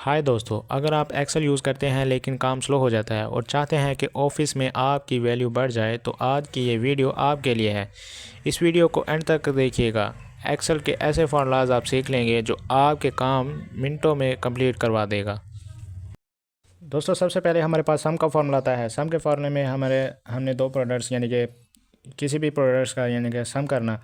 हाय दोस्तों, अगर आप एक्सेल यूज़ करते हैं लेकिन काम स्लो हो जाता है और चाहते हैं कि ऑफिस में आपकी वैल्यू बढ़ जाए तो आज की ये वीडियो आपके लिए है। इस वीडियो को एंड तक देखिएगा। एक्सेल के ऐसे फार्मूलाज आप सीख लेंगे जो आपके काम मिनटों में कंप्लीट करवा देगा। दोस्तों, सबसे पहले हमारे पास सम का फार्मूला आता है। सम के फार्मूले में हमने दो प्रोडक्ट्स यानी कि किसी भी प्रोडक्ट्स का यानी कि सम करना,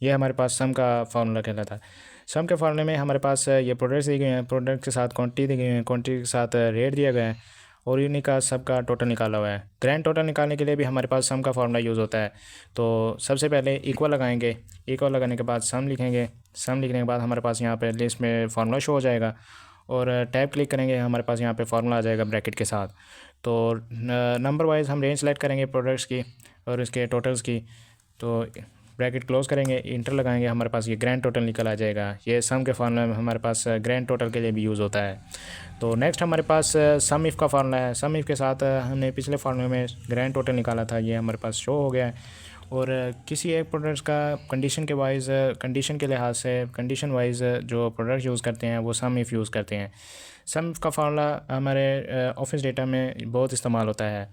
ये हमारे पास सम का फार्मूला कहलाता है। सम के फार्मूले में हमारे पास ये प्रोडक्ट्स दी गई हैं, प्रोडक्ट के साथ क्वांटिटी दी गई है, क्वांटिटी के साथ रेट दिया गया है और इन्हीं का सब का टोटल निकाला हुआ है। ग्रैंड टोटल निकालने के लिए भी हमारे पास सम का फार्मूला यूज़ होता है। तो सबसे पहले इक्वल लगाएंगे, इक्वल लगाने के बाद सम लिखेंगे। सम लिखने के बाद हमारे पास यहाँ पे लिस्ट में फार्मूला शो हो जाएगा और टैब क्लिक करेंगे, हमारे पास यहाँ पे फार्मूला आ जाएगा ब्रैकेट के साथ। तो नंबर वाइज हम रेंज सेलेक्ट करेंगे प्रोडक्ट्स की और इसके टोटल्स की। तो ब्रैकेट क्लोज करेंगे, इंटर लगाएंगे, हमारे पास ये ग्रैंड टोटल निकल आ जाएगा। ये सम के फार्मूला में हमारे पास ग्रैंड टोटल के लिए भी यूज़ होता है। तो नेक्स्ट हमारे पास सम इफ़ का फार्मूला है। सम इफ़ के साथ हमने पिछले फार्मूले में ग्रैंड टोटल निकाला था, ये हमारे पास शो हो गया है। और किसी एक प्रोडक्ट्स का कंडीशन के वाइज, कंडीशन के लिहाज से, कंडीशन वाइज जो प्रोडक्ट यूज़ करते हैं वो सम इफ़ यूज़ करते हैं। सम इफ़ का फार्मूला हमारे ऑफिस डेटा में बहुत इस्तेमाल होता है।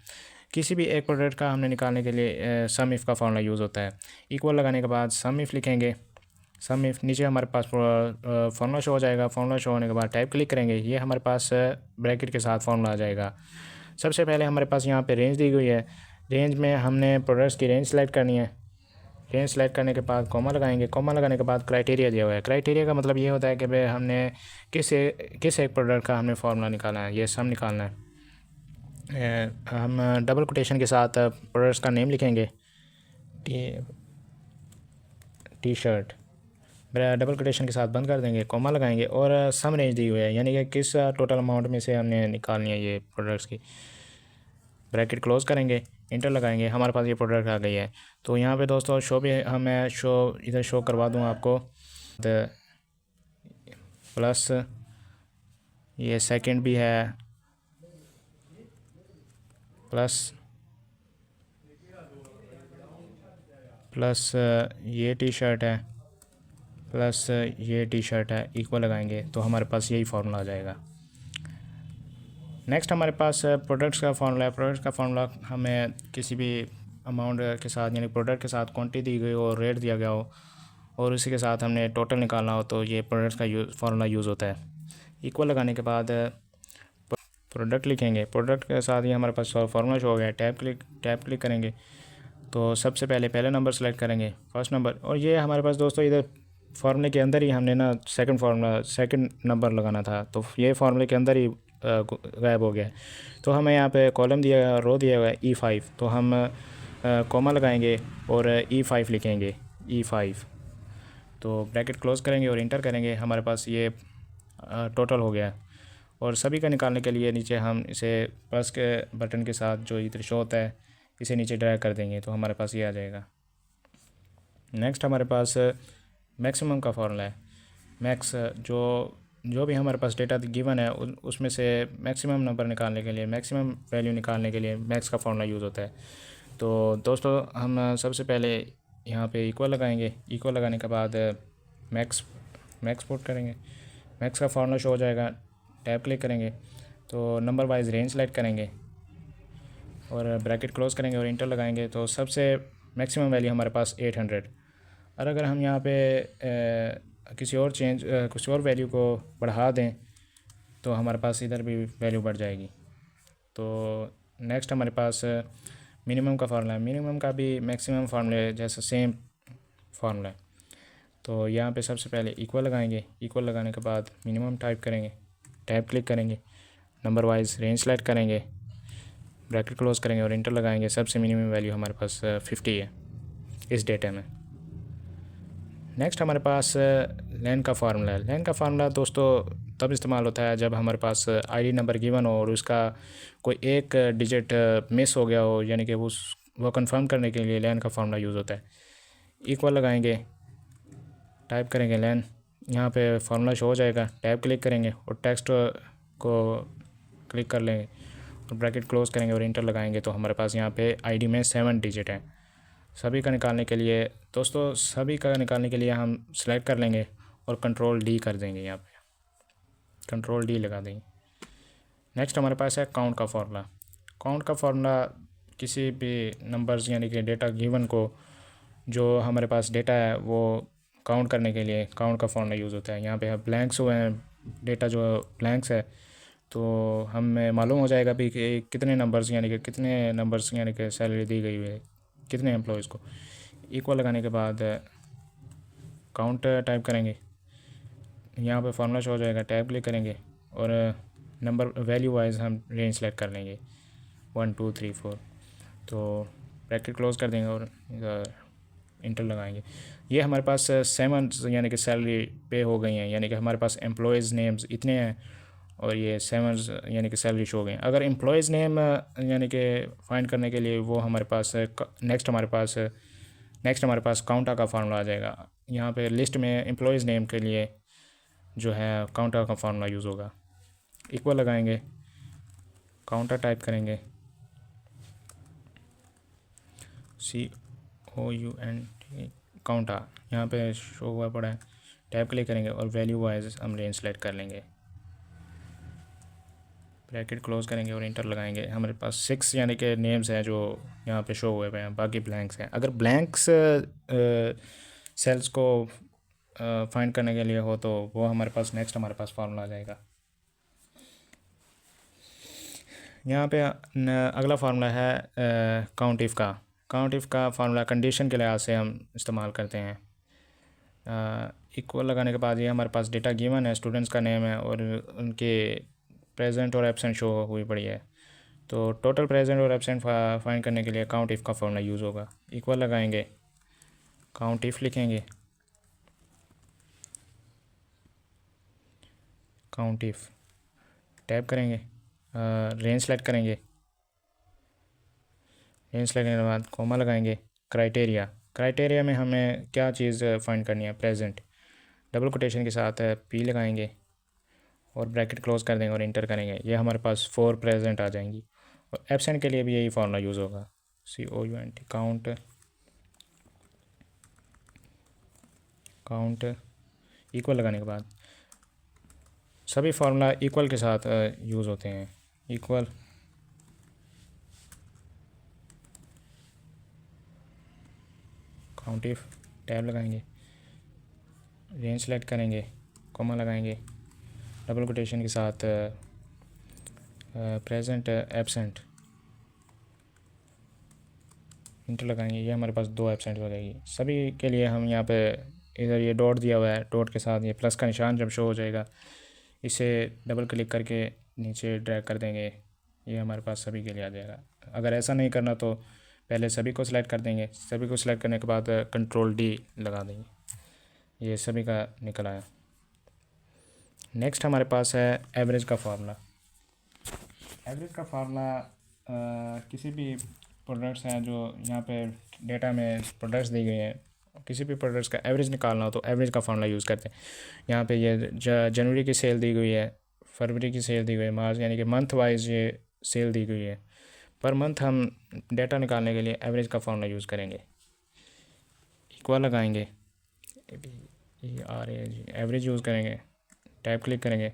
किसी भी एक प्रोडक्ट का हमने निकालने के लिए सम इफ़ का फार्मूला यूज़ होता है। इक्वल लगाने के बाद सम इफ़ लिखेंगे। सम इफ़ नीचे हमारे पास फार्मूला शो हो जाएगा। फार्मूला शो होने के बाद टाइप क्लिक करेंगे, ये हमारे पास ब्रैकेट के साथ फार्मूला आ जाएगा। सबसे पहले हमारे पास यहाँ पे रेंज दी गई है। रेंज में हमने प्रोडक्ट्स की रेंज सेलेक्ट करनी है। रेंज सेलेक्ट करने के बाद कॉमा लगाएंगे। कॉमा लगाने के बाद क्राइटेरिया दिया हुआ है। क्राइटेरिया का मतलब ये होता है कि भाई हमने किस एक प्रोडक्ट का हमने फार्मूला निकालना है, ये सम निकालना है। हम डबल कोटेशन के साथ प्रोडक्ट्स का नेम लिखेंगे, टी शर्ट। डबल कोटेशन के साथ बंद कर देंगे, कॉमा लगाएंगे और सम रेंज दी हुई है यानी कि किस टोटल अमाउंट में से हमने निकालनी है ये प्रोडक्ट्स की। ब्रैकेट क्लोज करेंगे, इंटर लगाएंगे, हमारे पास ये प्रोडक्ट आ गई है। तो यहाँ पे दोस्तों शो भी मैं इधर शो करवा दूँ आपको। प्लस ये सेकंड भी है, प्लस ये टी शर्ट है, प्लस ये टी शर्ट है। इक्वल लगाएंगे तो हमारे पास यही फार्मूला आ जाएगा। नेक्स्ट हमारे पास प्रोडक्ट्स का फार्मूला है। प्रोडक्ट्स का फार्मूला हमें किसी भी अमाउंट के साथ यानी प्रोडक्ट के साथ क्वांटिटी दी गई हो, रेट दिया गया हो और उसी के साथ हमने टोटल निकालना हो तो ये प्रोडक्ट्स का फार्मूला यूज़ होता है। इक्वल लगाने के बाद प्रोडक्ट लिखेंगे। प्रोडक्ट के साथ ही हमारे पास फार्मूला शो हो गया है। टैब क्लिक करेंगे तो सबसे पहले नंबर सेलेक्ट करेंगे, फर्स्ट नंबर। और ये हमारे पास दोस्तों इधर फार्मूले के अंदर ही हमने ना सेकंड नंबर लगाना था, तो ये फार्मूले के अंदर ही गायब हो गया है। तो हमें यहाँ पे कॉलम दिया, रो दिया हुआ है E5, तो हम कॉमा लगाएंगे और E5 लिखेंगे, E5। तो ब्रैकेट क्लोज करेंगे और इंटर करेंगे, हमारे पास ये टोटल हो गया है। और सभी का निकालने के लिए नीचे हम इसे प्लस के बटन के साथ जो इधर शो होता है इसे नीचे ड्रैग कर देंगे तो हमारे पास ये आ जाएगा। नेक्स्ट हमारे पास मैक्सिमम का फॉर्मूला है। मैक्स जो भी हमारे पास डेटा गिवन है उसमें से मैक्सिमम नंबर निकालने के लिए, मैक्सिमम वैल्यू निकालने के लिए मैक्स का फॉर्मूला यूज़ होता है। तो दोस्तों हम सबसे पहले यहाँ पे इक्वल लगाएंगे। इक्वल लगाने के बाद मैक्स पुट करेंगे, मैक्स का फार्मूला शो हो जाएगा। टैब क्लिक करेंगे तो नंबर वाइज रेंज सेलेक्ट करेंगे और ब्रैकेट क्लोज करेंगे और इंटर लगाएंगे तो सबसे मैक्सिमम वैल्यू हमारे पास 800। और अगर हम यहाँ पे किसी और वैल्यू को बढ़ा दें तो हमारे पास इधर भी वैल्यू बढ़ जाएगी। तो नेक्स्ट हमारे पास मिनिमम का फार्मूला है। मिनिमम का भी मैक्सिमम फार्मूले जैसा सेम फार्मूला है। तो यहाँ पे सबसे पहले इक्वल लगाएंगे। इक्वल लगाने के बाद मिनिमम टाइप करेंगे, टैब क्लिक करेंगे, नंबर वाइज रेंज सेलेक्ट करेंगे, ब्रैकेट क्लोज करेंगे और इंटर लगाएंगे। सबसे मिनिमम वैल्यू हमारे पास 50 है इस डेटा में। नेक्स्ट हमारे पास लेन का फार्मूला है। लेन का फार्मूला दोस्तों तब इस्तेमाल होता है जब हमारे पास आईडी नंबर गिवन हो और उसका कोई एक डिजिट मिस हो गया हो, यानी कि वो कंफर्म करने के लिए लेन का फार्मूला यूज़ होता है। इक्वल लगाएंगे, टाइप करेंगे लेन, यहाँ पे फार्मूला शो हो जाएगा। टैब क्लिक करेंगे और टेक्स्ट को क्लिक कर लेंगे और ब्रैकेट क्लोज करेंगे और इंटर लगाएंगे तो हमारे पास यहाँ पे आईडी में 7 डिजिट है। सभी का निकालने के लिए दोस्तों, सभी का निकालने के लिए हम सेलेक्ट कर लेंगे और कंट्रोल D कर देंगे यहाँ पे। कंट्रोल डी लगा देंगे। नेक्स्ट हमारे पास है काउंट का फार्मूला। काउंट का फार्मूला किसी भी नंबर्स यानी कि डेटा गिवन को, जो हमारे पास डेटा है वो काउंट करने के लिए काउंट का फार्मूला यूज़ होता है। यहाँ पे ब्लैंक्स हुए हैं, डेटा जो ब्लैंक्स है, तो हमें मालूम हो जाएगा भी कि कितने नंबर्स यानी कि सैलरी दी गई है कितने एम्प्लॉयज़ को। इक्वल लगाने के बाद काउंट टाइप करेंगे, यहाँ पे फार्मूला शो हो जाएगा, टैब क्लिक करेंगे और नंबर वैल्यू वाइज हम रेंज सेलेक्ट कर लेंगे 1 2 3 4। तो ब्रैकेट क्लोज कर देंगे और इंटर लगाएंगे। ये हमारे पास 7 यानी कि सैलरी पे हो गई हैं, यानी कि हमारे पास एम्प्लॉयज़ नेम्स इतने हैं और ये 7 यानी कि सैलरी शो हो गई। अगर एम्प्लॉयज़ नेम यानी कि फाइंड करने के लिए वो हमारे पास नेक्स्ट हमारे पास काउंटा का फार्मूला आ जाएगा। यहाँ पे लिस्ट में एम्प्लॉयज़ नेम के लिए जो है काउंटा का फार्मूला यूज़ होगा। इक्वल लगाएंगे, काउंटर टाइप करेंगे, COUNT काउंटा यहाँ पे शो हुआ पड़ा है। टैब क्लिक करेंगे और वैल्यू वाइज हम रेंज सेलेक्ट कर लेंगे, ब्रैकेट क्लोज करेंगे और इंटर लगाएंगे। हमारे पास 6 यानी कि नेम्स हैं जो यहाँ पे शो हुए हैं, बाकी ब्लैंक्स हैं। अगर ब्लैंक्स सेल्स को फाइंड करने के लिए हो तो वो हमारे पास नेक्स्ट हमारे पास फार्मूला आ जाएगा। यहाँ पे अगला फार्मूला है काउंट इफ़ का। काउंट इफ़ का फार्मूला कंडीशन के लिहाज से हम इस्तेमाल करते हैं। इक्वल लगाने के बाद ये हमारे पास डेटा गिवन है, स्टूडेंट्स का नेम है और उनके प्रेजेंट और एब्सेंट शो हुई पड़ी है। तो टोटल प्रेजेंट और एब्सेंट फाइंड करने के लिए काउंट इफ़ का फार्मूला यूज़ होगा। इक्वल लगाएंगे, काउंट इफ़ लिखेंगे, काउंट इफ़ टैप करेंगे, रेंज सेलेक्ट करेंगे, रेंज सेलेक्ट करने के बाद कॉमा लगाएंगे। क्राइटेरिया में हमें क्या चीज़ फाइंड करनी है, प्रेजेंट, डबल कोटेशन के साथ पी लगाएंगे और ब्रैकेट क्लोज कर देंगे और इंटर करेंगे। ये हमारे पास 4 प्रेजेंट आ जाएंगी। और एब्सेंट के लिए भी यही फार्मूला यूज़ होगा, COUNT काउंट। इक्वल लगाने के बाद सभी फार्मूला इक्वल के साथ यूज़ होते हैं। इक्वल, काउंट इफ, टैब लगाएंगे, रेंज सेलेक्ट करेंगे, कॉमा लगाएंगे, डबल कोटेशन के साथ प्रेजेंट एब्सेंट, इंटर लगाएंगे। ये हमारे पास 2 एब्सेंट हो जाएगी। सभी के लिए हम यहाँ पे इधर ये डॉट दिया हुआ है, डॉट के साथ ये प्लस का निशान जब शो हो जाएगा इसे डबल क्लिक करके नीचे ड्रैग कर देंगे, ये हमारे पास सभी के लिए आ जाएगा। अगर ऐसा नहीं करना तो पहले सभी को सिलेक्ट कर देंगे, सभी को सिलेक्ट करने के बाद कंट्रोल डी लगा देंगे, ये सभी का निकल आया। नेक्स्ट हमारे पास है एवरेज का फार्मूला। एवरेज का फार्मूला किसी भी प्रोडक्ट्स हैं जो यहाँ पे डेटा में प्रोडक्ट्स दी गई हैं, किसी भी प्रोडक्ट्स का एवरेज निकालना हो तो एवरेज का फार्मूला यूज़ करते हैं। यहाँ पे ये जनवरी की सेल दी गई है, फरवरी की सेल दी गई है, मार्च यानी कि मंथ वाइज ये सेल दी गई है। पर मंथ हम डेटा निकालने के लिए एवरेज का फार्मूला यूज़ करेंगे। इक्वल लगाएंगे, एवरेज यूज़ करेंगे, टैब क्लिक करेंगे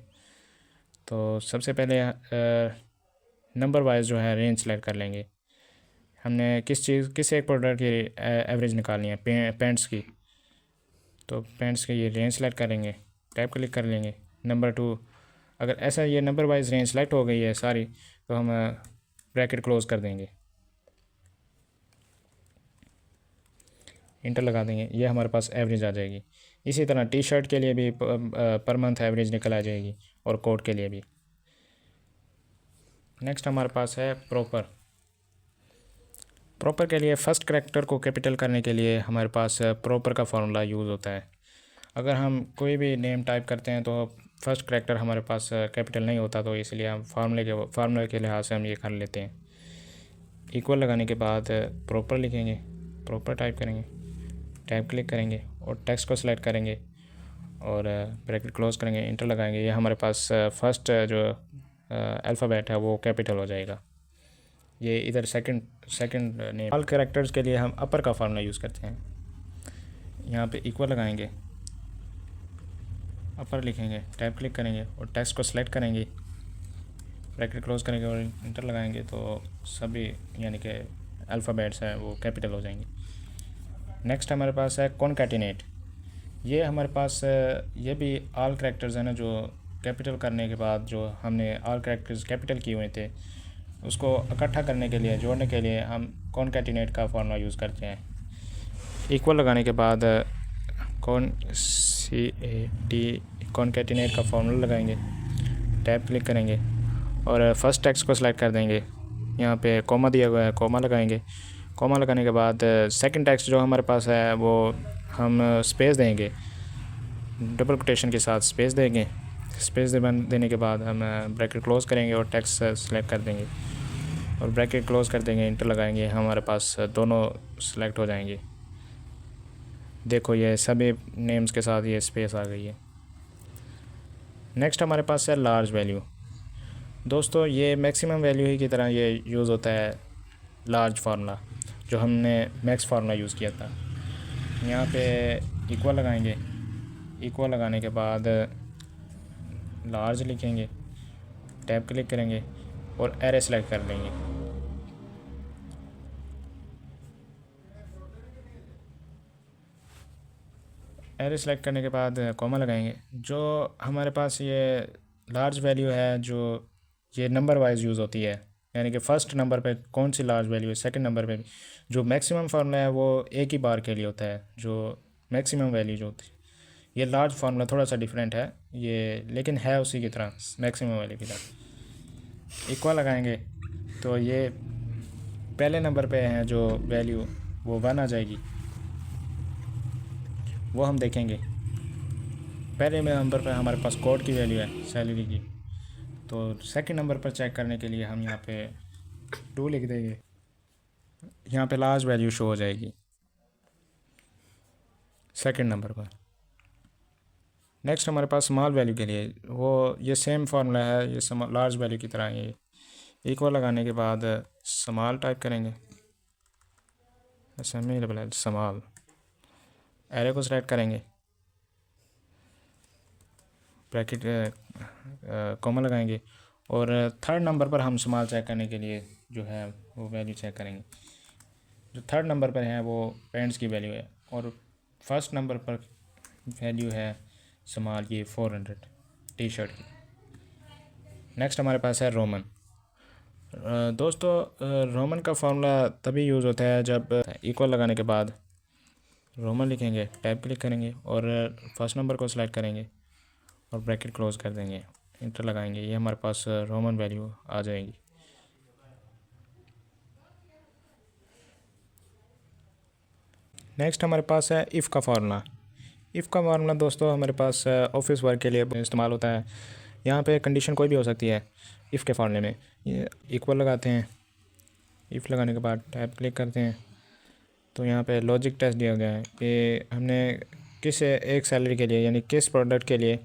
तो सबसे पहले नंबर वाइज जो है रेंज सेलेक्ट कर लेंगे। हमने किस एक प्रोडक्ट की एवरेज निकालनी है, पेंट्स की, तो पेंट्स की ये रेंज सेलेक्ट करेंगे, टैब क्लिक कर लेंगे। नंबर 2, अगर ऐसा ये नंबर वाइज रेंज सेलेक्ट हो गई है सारी तो हम ब्रैकेट क्लोज कर देंगे, इंटर लगा देंगे, ये हमारे पास एवरेज आ जाएगी। इसी तरह टी शर्ट के लिए भी पर मंथ एवरेज निकल आ जाएगी और कोट के लिए भी। नेक्स्ट हमारे पास है प्रॉपर के लिए फर्स्ट करैक्टर को कैपिटल करने के लिए हमारे पास प्रॉपर का फार्मूला यूज़ होता है। अगर हम कोई भी नेम टाइप करते हैं तो फर्स्ट करैक्टर हमारे पास कैपिटल नहीं होता, तो इसलिए हम फार्मूले के लिहाज से हम ये कर लेते हैं। इक्वल लगाने के बाद प्रॉपर लिखेंगे, प्रॉपर टाइप करेंगे, टैब क्लिक करेंगे और टेक्स्ट को सिलेक्ट करेंगे और ब्रैकेट क्लोज करेंगे, इंटर लगाएंगे। ये हमारे पास फर्स्ट जो अल्फ़ाबेट है वो कैपिटल हो जाएगा। ये इधर सेकंड नेम। ऑल कैरेक्टर्स के लिए हम अपर का फार्मूला यूज़ करते हैं। यहाँ पे इक्वल लगाएंगे, अपर लिखेंगे, टैब क्लिक करेंगे और टेक्स्ट को सिलेक्ट करेंगे, ब्रैकेट क्लोज करेंगे और इंटर लगाएंगे तो सभी यानी कि अल्फ़ाबेट्स हैं वो कैपिटल हो जाएंगे। नेक्स्ट हमारे पास है कॉनकैटिनेट। ये हमारे पास ये भी ऑल कैरेक्टर्स हैं ना, जो कैपिटल करने के बाद जो हमने ऑल कैरेक्टर्स कैपिटल किए हुए थे उसको इकट्ठा करने के लिए, जोड़ने के लिए हम कॉनकैटिनेट का फार्मूला यूज़ करते हैं। इक्वल लगाने के बाद कॉनकैटिनेट का फार्मूला लगाएंगे, टैब क्लिक करेंगे और फर्स्ट टेक्स्ट को सिलेक्ट कर देंगे। यहाँ पे कॉमा दिया हुआ है, कॉमा लगाएंगे। कॉमा लगाने के बाद सेकंड टेक्स्ट जो हमारे पास है वो हम स्पेस देंगे, डबल कोटेशन के साथ स्पेस देंगे। स्पेस देने के बाद हम ब्रैकेट क्लोज़ करेंगे और टेक्स्ट सेलेक्ट कर देंगे और ब्रैकेट क्लोज़ कर देंगे, इंटर लगाएंगे, हमारे पास दोनों सेलेक्ट हो जाएंगे। देखो ये सभी नेम्स के साथ ये स्पेस आ गई है। नेक्स्ट हमारे पास है लार्ज वैल्यू। दोस्तों ये मैक्सिमम वैल्यू ही की तरह ये यूज़ होता है लार्ज फार्मूला, जो हमने मैक्स फार्मूला यूज़ किया था। यहाँ पे इक्वल लगाएंगे, इक्वल लगाने के बाद लार्ज लिखेंगे, टैब क्लिक करेंगे और एरे सेलेक्ट कर लेंगे। एरे सेलेक्ट करने के बाद कॉमा लगाएंगे। जो हमारे पास ये लार्ज वैल्यू है जो ये नंबर वाइज यूज़ होती है, यानी कि फ़र्स्ट नंबर पे कौन सी लार्ज वैल्यू है, सेकंड नंबर पे जो मैक्सिमम फार्मूला है वो एक ही बार के लिए होता है, जो मैक्सिमम वैल्यू जो होती है। ये लार्ज फार्मूला थोड़ा सा डिफरेंट है ये, लेकिन है उसी की तरह, मैक्सिमम वैल्यू की तरह। इक्वल लगाएंगे तो ये पहले नंबर पे है जो वैल्यू वो 1 आ जाएगी, वो हम देखेंगे। पहले नंबर पर हमारे पास कोड की वैल्यू है सैलरी की, तो सेकंड नंबर पर चेक करने के लिए हम यहाँ पे 2 लिख देंगे, यहाँ पे लार्ज वैल्यू शो हो जाएगी सेकंड नंबर पर। नेक्स्ट हमारे पास स्मॉल वैल्यू के लिए वो ये सेम फार्मूला है, ये लार्ज वैल्यू की तरह। ये इक्वल लगाने के बाद स्मॉल टाइप करेंगे, स्मॉल, एरे को सिलेक्ट करेंगे, ब्रैकेट कॉमा लगाएंगे और थर्ड नंबर पर हम स्मॉल चेक करने के लिए जो है वो वैल्यू चेक करेंगे। जो थर्ड नंबर पर है वो पेंट्स की वैल्यू है और फर्स्ट नंबर पर वैल्यू है स्मॉल ये 400 टी शर्ट की। नेक्स्ट हमारे पास है रोमन। दोस्तों रोमन का फार्मूला तभी यूज़ होता है जब इक्वल लगाने के बाद रोमन लिखेंगे, टैब क्लिक करेंगे और फर्स्ट नंबर को सिलेक्ट करेंगे और ब्रैकेट क्लोज कर देंगे, इंटर लगाएंगे, ये हमारे पास रोमन वैल्यू आ जाएगी। नेक्स्ट हमारे पास है इफ़ का फार्मूला। इफ़ का फार्मूला दोस्तों हमारे पास ऑफिस वर्क के लिए इस्तेमाल होता है। यहाँ पे कंडीशन कोई भी हो सकती है इफ़ के फार्मूले में। ये इक्वल लगाते हैं, इफ़ लगाने के बाद टैब क्लिक करते हैं तो यहाँ पे लॉजिक टेस्ट दिया गया है कि हमने किस एक सैलरी के लिए, यानी किस प्रोडक्ट के लिए,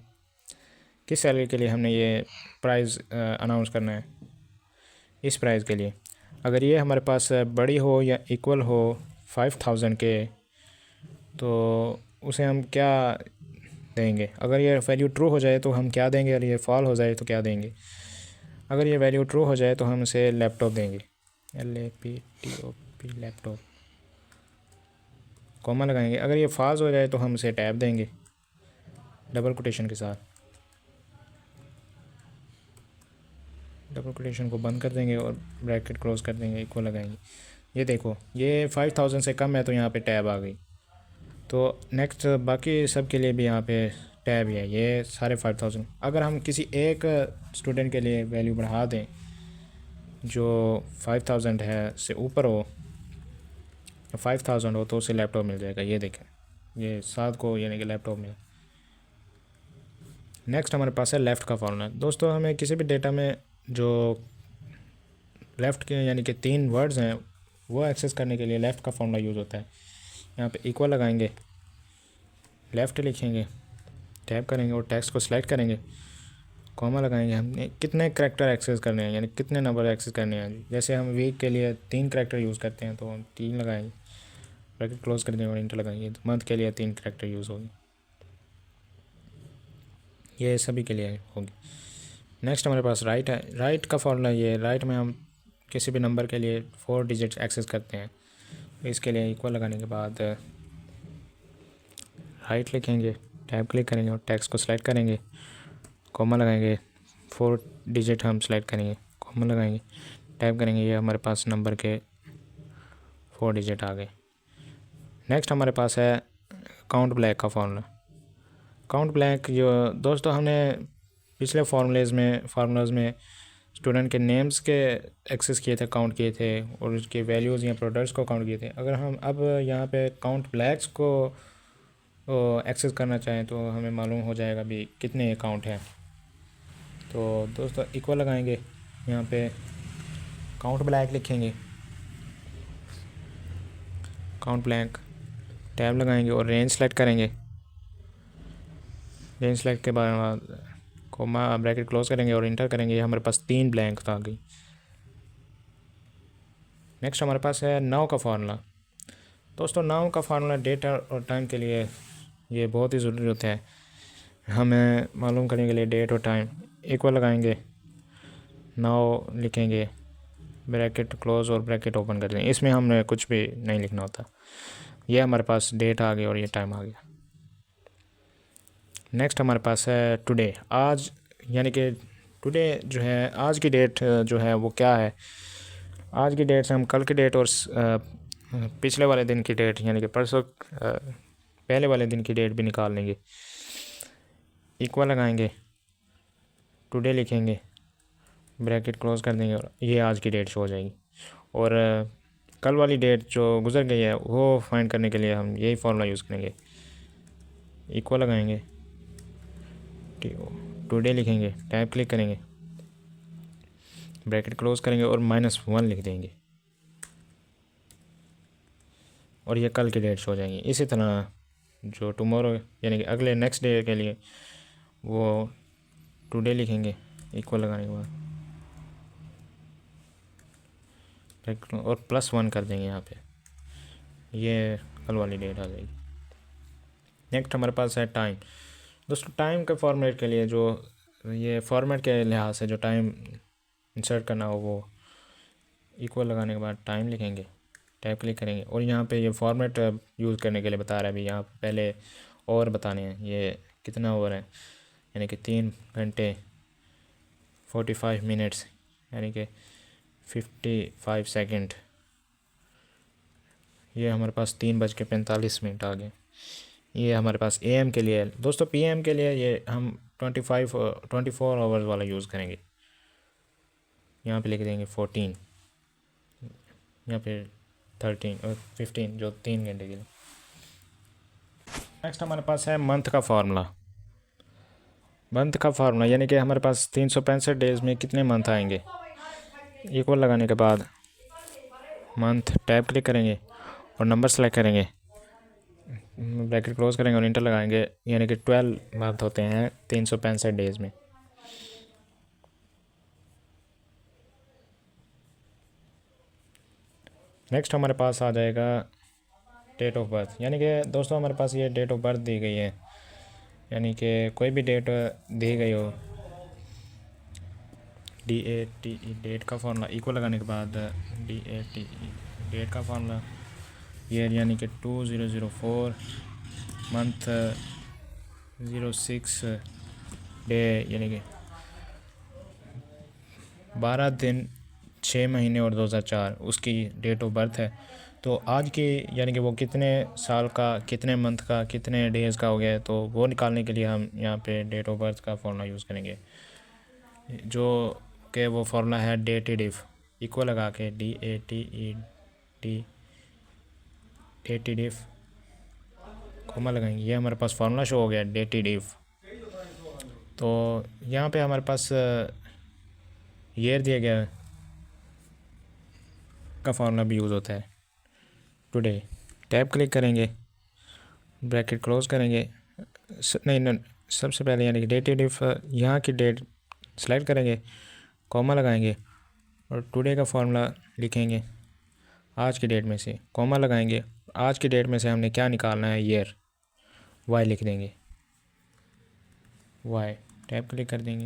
किस सैलरी के लिए हमने ये प्राइस अनाउंस करना है। इस प्राइस के लिए अगर ये हमारे पास बड़ी हो या इक्वल हो 5000 के, तो उसे हम क्या देंगे। अगर ये वैल्यू ट्रू हो जाए तो हम क्या देंगे, और ये फॉल हो जाए तो क्या देंगे। अगर ये वैल्यू ट्रू हो जाए तो हम इसे लैपटॉप देंगे, LAPTOP, लैपटॉप, कॉमा लगाएंगे। अगर ये फॉल्स हो जाए तो हम इसे टैब देंगे डबल कोटेशन के साथ। डबल कोटेशन को बंद कर देंगे और ब्रैकेट क्लोज कर देंगे, इक्वल लगाएंगे। ये देखो ये 5000 से कम है तो यहाँ पे टैब आ गई। तो नेक्स्ट बाकी सब के लिए भी यहाँ पे टैब है, ये सारे 5000। अगर हम किसी एक स्टूडेंट के लिए वैल्यू बढ़ा दें जो 5000 है से ऊपर हो, 5000 हो, तो उसे लैपटॉप मिल जाएगा। ये देखें ये 7 को यानी कि लैपटॉप मिला। नेक्स्ट हमारे पास है लेफ़्ट का फार्मूला। दोस्तों हमें किसी भी डेटा में जो लेफ़्ट के यानी कि 3 वर्ड्स हैं वो एक्सेस करने के लिए लेफ़्ट का फार्मूला यूज़ होता है। यहाँ पे इक्वल लगाएंगे, लेफ़्ट लिखेंगे, टैब करेंगे और टेक्स्ट को सिलेक्ट करेंगे, कॉमा लगाएंगे। हमने कितने करैक्टर एक्सेस करने हैं, यानी कितने नंबर एक्सेस करने हैं। जैसे हम वीक के लिए 3 करैक्टर यूज़ करते हैं तो हम 3 लगाएंगे, ब्रैकेट क्लोज कर देंगे और इंटर लगाएंगे। मंथ के लिए 3 करैक्टर यूज़ होगी। ये सभी के लिए होगी। नेक्स्ट हमारे पास राइट है। राइट का फॉर्मूला ये, राइट में हम किसी भी नंबर के लिए 4 डिजिट्स एक्सेस करते हैं। इसके लिए इक्वल लगाने के बाद राइट लिखेंगे, टैब क्लिक करेंगे और टेक्स्ट को सिलेक्ट करेंगे, कॉमा लगाएंगे, 4 डिजिट हम सेलेक्ट करेंगे, कॉमा लगाएंगे, टाइप करेंगे, ये हमारे पास नंबर के 4 डिजिट आ गए। नेक्स्ट हमारे पास है काउंट ब्लैक का फॉर्मूला। काउंट ब्लैक जो दोस्तों हमने पिछले फार्मूलाज में स्टूडेंट के नेम्स के एक्सेस किए थे, काउंट किए थे और उसके वैल्यूज़ या प्रोडक्ट्स को काउंट किए थे। अगर हम अब यहाँ पे काउंट ब्लैक्स को एक्सेस करना चाहें तो हमें मालूम हो जाएगा भी कितने अकाउंट हैं। तो दोस्तों इक्वल लगाएंगे, यहाँ पे काउंट ब्लैक लिखेंगे, काउंट ब्लैक, टैब लगाएंगे और रेंज सेलेक्ट करेंगे। रेंज सेलेक्ट के बाद कोमा ब्रैकेट क्लोज करेंगे और इंटर करेंगे। हमारे पास 3 ब्लैंक आ गई। नेक्स्ट हमारे पास है नाउ का फार्मूला। दोस्तों नाउ का फार्मूला डेट और टाइम के लिए ये बहुत ही ज़रूरी होता है। हमें मालूम करने के लिए डेट और टाइम इक्वल लगाएंगे, नाउ लिखेंगे, ब्रैकेट क्लोज और ब्रैकेट ओपन कर देंगे। इसमें हमने कुछ भी नहीं लिखना होता। ये हमारे पास डेट आ गई और ये टाइम आ गया। नेक्स्ट हमारे पास है टुडे, आज, यानी कि टुडे जो है आज की डेट जो है वो क्या है। आज की डेट से हम कल की डेट और पिछले वाले दिन की डेट यानी कि परसों पहले वाले दिन की डेट भी निकाल लेंगे। इक्वल लगाएंगे, टुडे लिखेंगे, ब्रैकेट क्लोज कर देंगे और ये आज की डेट शो हो जाएगी। और कल वाली डेट जो गुजर गई है वो फाइंड करने के लिए हम यही फार्मूला यूज़ करेंगे। इक्वल लगाएंगे, टुडे लिखेंगे, टैब क्लिक करेंगे, ब्रैकेट क्लोज करेंगे और -1 लिख देंगे और ये कल की डेट शो हो जाएंगी। इसी तरह जो टुमारो यानी कि अगले नेक्स्ट डे के लिए वो टुडे लिखेंगे, इक्वल लगाने के बाद और +1 कर देंगे यहाँ पे, ये कल वाली डेट आ जाएगी। नेक्स्ट हमारे पास है टाइम। दोस्तों टाइम के फॉर्मेट के लिए जो ये फॉर्मेट के लिहाज से जो टाइम इंसर्ट करना हो वो इक्वल लगाने के बाद टाइम लिखेंगे, टैब क्लिक करेंगे और यहाँ पे ये फॉर्मेट यूज़ करने के लिए बता रहा है। अभी यहाँ पे पहले और बताने हैं ये कितना ओवर है, यानी कि 3 घंटे 45 मिनट्स यानी कि 55 सेकंड। ये हमारे पास 3:45 आ गए। ये हमारे पास AM के लिए है। दोस्तों PM के लिए ये हम 24 आवर्स वाला यूज़ करेंगे। यहाँ पे लिख देंगे 14, यहाँ पे 13 और 15 जो 3 घंटे के लिए। नेक्स्ट हमारे पास है मंथ का फार्मूला। मंथ का फार्मूला यानी कि हमारे पास 365 डेज़ में कितने मंथ आएंगे। इक्वल लगाने के बाद मंथ, टैब क्लिक करेंगे और नंबर सेलेक्ट करेंगे, ब्रैकेट क्लोज करेंगे और इंटर लगाएंगे, यानी कि 12 मंथ होते हैं 365 डेज़ में। नेक्स्ट हमारे पास आ जाएगा डेट ऑफ बर्थ, यानी कि दोस्तों हमारे पास ये डेट ऑफ बर्थ दी गई है, यानी कि कोई भी डेट दी गई हो, DATE डेट का फार्मूला इक्वल लगाने के बाद DATE डेट का फार्मूला ईयर यानी कि 2004, मंथ 06 डे यानी कि 12 दिन 6 महीने और 2004 उसकी डेट ऑफ बर्थ है। तो आज की यानी कि वो कितने साल का, कितने मंथ का, कितने डेज़ का हो गया है, तो वो निकालने के लिए हम यहाँ पे डेट ऑफ बर्थ का फार्मूला यूज़ करेंगे, जो कि वो फार्मूला है डेटेड इफ़। इक्वल लगा के डेटेड इफ़ कॉमा लगाएंगे, ये हमारे पास फार्मूला शो हो गया डेटेड इफ़। तो यहाँ पे हमारे पास ईयर दिया गया है का फार्मूला भी यूज़ होता है टुडे। टैब क्लिक करेंगे, ब्रैकेट क्लोज करेंगे, नहीं सबसे पहले यानी कि डेटेड इफ़ यहाँ की डेट सेलेक्ट करेंगे, कॉमा लगाएंगे और टुडे का फार्मूला लिखेंगे आज की डेट में से, कॉमा लगाएंगे, आज की डेट में से हमने क्या निकालना है ईयर, वाई लिख देंगे, वाई। टैब क्लिक कर देंगे,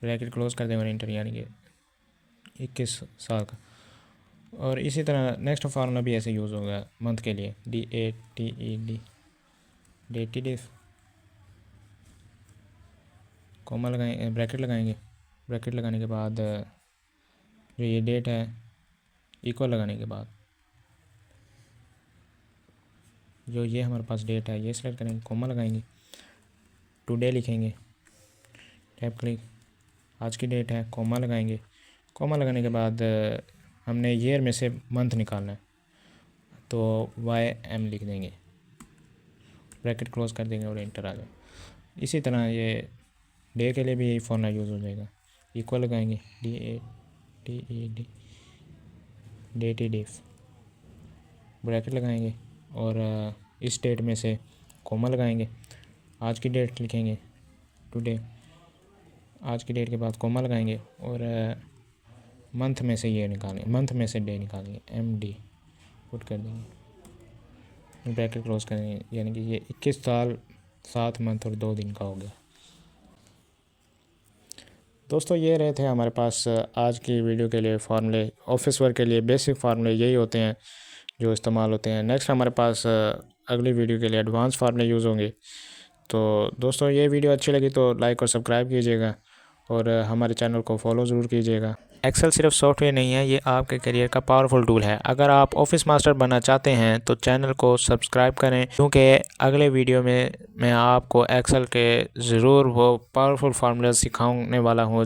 ब्रैकेट क्लोज कर देंगे और इंटर, यानी कि 21 साल का। और इसी तरह नेक्स्ट फार्मूला भी ऐसे यूज़ होगा मंथ के लिए, DATED, डेटेड, कॉमा लगाएंगे, ब्रैकेट लगाएंगे। ब्रैकेट लगाने के बाद जो ये डेट है इक्वल लगाने के बाद जो ये हमारे पास डेट है ये सिलेक्ट करेंगे, कॉमा लगाएंगे, टुडे लिखेंगे, टैब क्लिक, आज की डेट है, कॉमा लगाएंगे। कॉमा लगाने के बाद हमने ईयर में से मंथ निकालना है तो YM लिख देंगे, ब्रैकेट क्लोज कर देंगे और इंटर आ जाए। इसी तरह ये डे के लिए भी यही फॉर्मूला यूज़ हो जाएगा, इक्वल लगाएंगे, DATED, डेटेड, ब्रैकेट लगाएंगे और इस डेट में से कॉमा लगाएंगे, आज की डेट लिखेंगे, टुडे, आज की डेट के बाद कॉमा लगाएंगे और मंथ में से ये निकालेंगे, मंथ में से डे निकालेंगे, MD पुट कर देंगे, ब्रैकेट क्लोज करेंगे, यानी कि ये 21 साल 7 मंथ और 2 दिन का हो गया। दोस्तों ये रहे थे हमारे पास आज की वीडियो के लिए फार्मूले, ऑफिस वर्क के लिए बेसिक फार्मूले यही होते हैं जो इस्तेमाल होते हैं। नेक्स्ट हमारे पास अगली वीडियो के लिए एडवांस फार्मूले यूज़ होंगे। तो दोस्तों ये वीडियो अच्छी लगी तो लाइक और सब्सक्राइब कीजिएगा और हमारे चैनल को फॉलो ज़रूर कीजिएगा। एक्सेल सिर्फ सॉफ्टवेयर नहीं है, ये आपके करियर का पावरफुल टूल है। अगर आप ऑफिस मास्टर बनना चाहते हैं तो चैनल को सब्सक्राइब करें, क्योंकि अगले वीडियो में मैं आपको एक्सेल के ज़रूर वो पावरफुल फार्मूला सिखाने वाला हूँ।